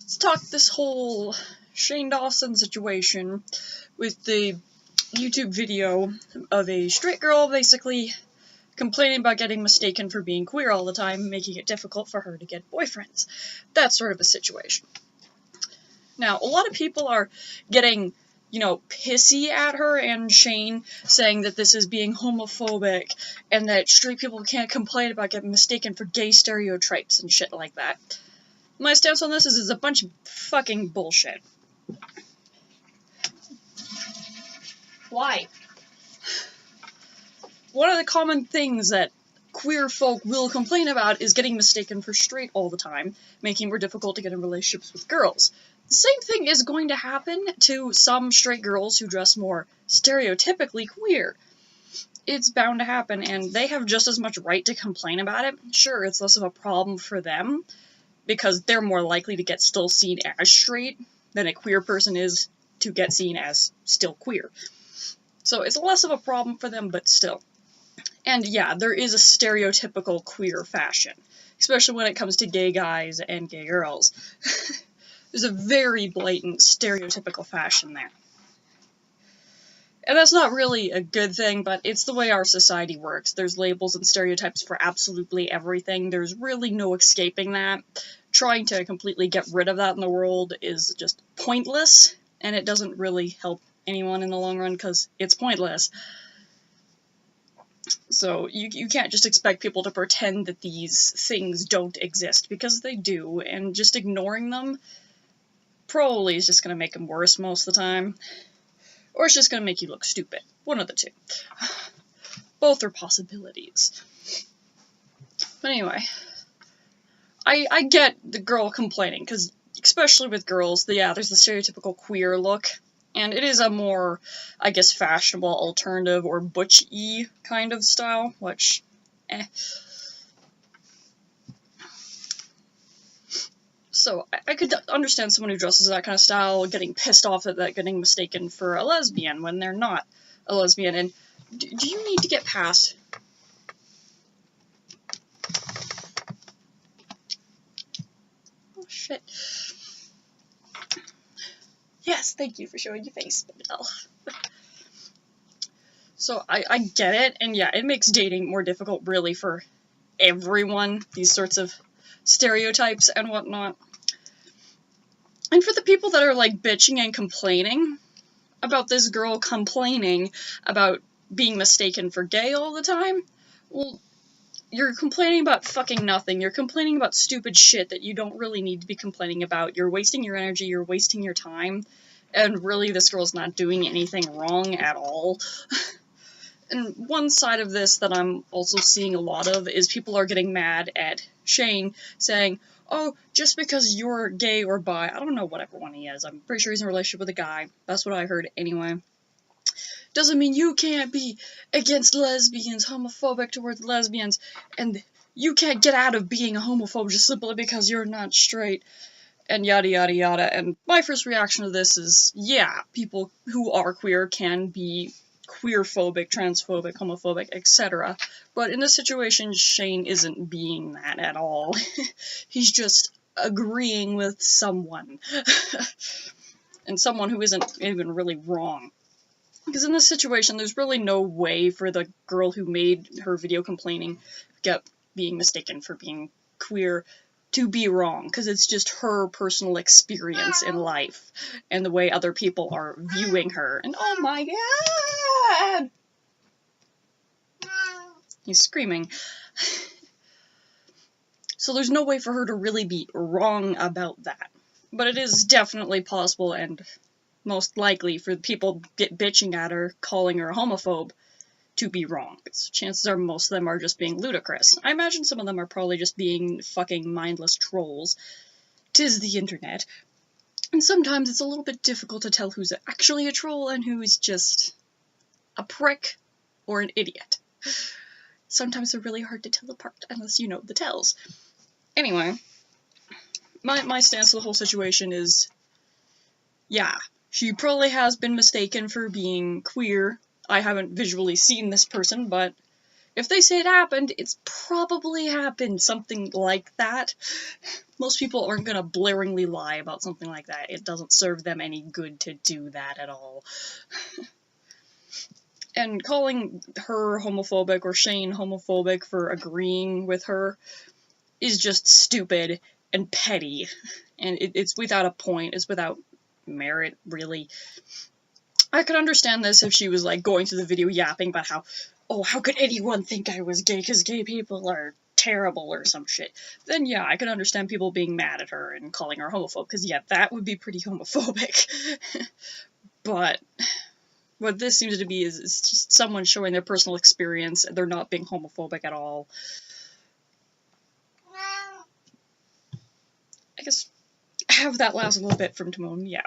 let's talk this whole Shane Dawson situation with the YouTube video of a straight girl basically complaining about getting mistaken for being queer all the time, making it difficult for her to get boyfriends. That sort of a situation. Now, a lot of people are getting, pissy at her and Shane, saying that this is being homophobic, and that straight people can't complain about getting mistaken for gay stereotypes and shit like that. My stance on this is it's a bunch of fucking bullshit. Why? One of the common things that queer folk will complain about is getting mistaken for straight all the time, making it more difficult to get in relationships with girls. The same thing is going to happen to some straight girls who dress more stereotypically queer. It's bound to happen, and they have just as much right to complain about it. Sure, it's less of a problem for them, because they're more likely to get still seen as straight than a queer person is to get seen as still queer. So it's less of a problem for them, but still. And yeah, there is a stereotypical queer fashion, especially when it comes to gay guys and gay girls. There's a very blatant stereotypical fashion there. And that's not really a good thing, but it's the way our society works. There's labels and stereotypes for absolutely everything. There's really no escaping that. Trying to completely get rid of that in the world is just pointless, and it doesn't really help anyone in the long run because it's pointless. So you can't just expect people to pretend that these things don't exist, because they do, and just ignoring them probably is just going to make them worse most of the time. Or it's just going to make you look stupid. One of the two. Both are possibilities. But anyway, I get the girl complaining, because especially with girls, there's the stereotypical queer look, and it is a more, I guess, fashionable alternative or butch-y kind of style, which, So, I could understand someone who dresses that kind of style getting pissed off at that, getting mistaken for a lesbian when they're not a lesbian. And do you need to get past? Oh, shit. Yes, thank you for showing your face, Bibitel. So, I get it, and yeah, it makes dating more difficult, really, for everyone, these sorts of stereotypes and whatnot. And for the people that are, bitching and complaining about this girl complaining about being mistaken for gay all the time, well, you're complaining about fucking nothing. You're complaining about stupid shit that you don't really need to be complaining about. You're wasting your energy, you're wasting your time, and really, this girl's not doing anything wrong at all. And one side of this that I'm also seeing a lot of is people are getting mad at Shane, saying, oh, just because you're gay or bi, I don't know whatever one he is, I'm pretty sure he's in a relationship with a guy, that's what I heard anyway, doesn't mean you can't be against lesbians, homophobic towards lesbians, and you can't get out of being a homophobe just simply because you're not straight, and yada yada yada. And my first reaction to this is, yeah, people who are queer can be queerphobic, transphobic, homophobic, etc. But in this situation, Shane isn't being that at all. He's just agreeing with someone. And someone who isn't even really wrong. Because in this situation, there's really no way for the girl who made her video complaining, being mistaken for being queer, to be wrong, because it's just her personal experience in life, and the way other people are viewing her. And oh my god! He's screaming. So there's no way for her to really be wrong about that. But it is definitely possible, and most likely, for people bitching at her, calling her a homophobe, to be wrong. Chances are most of them are just being ludicrous. I imagine some of them are probably just being fucking mindless trolls. 'Tis the internet. And sometimes it's a little bit difficult to tell who's actually a troll and who's just a prick or an idiot. Sometimes they're really hard to tell apart unless you know the tells. Anyway, my stance on the whole situation is, yeah, she probably has been mistaken for being queer. I haven't visually seen this person, but If they say it happened, it's probably happened, something like that. Most people aren't gonna blaringly lie about something like that. It doesn't serve them any good to do that at all. And calling her homophobic or Shane homophobic for agreeing with her is just stupid and petty. And it's without a point. It's without merit, really. I could understand this if she was, like, going through the video yapping about how, oh, how could anyone think I was gay because gay people are terrible or some shit. Then, yeah, I could understand people being mad at her and calling her homophobe, because, yeah, that would be pretty homophobic. But what this seems to be is just someone showing their personal experience. They're not being homophobic at all. I guess have that last little bit from Timon, yeah.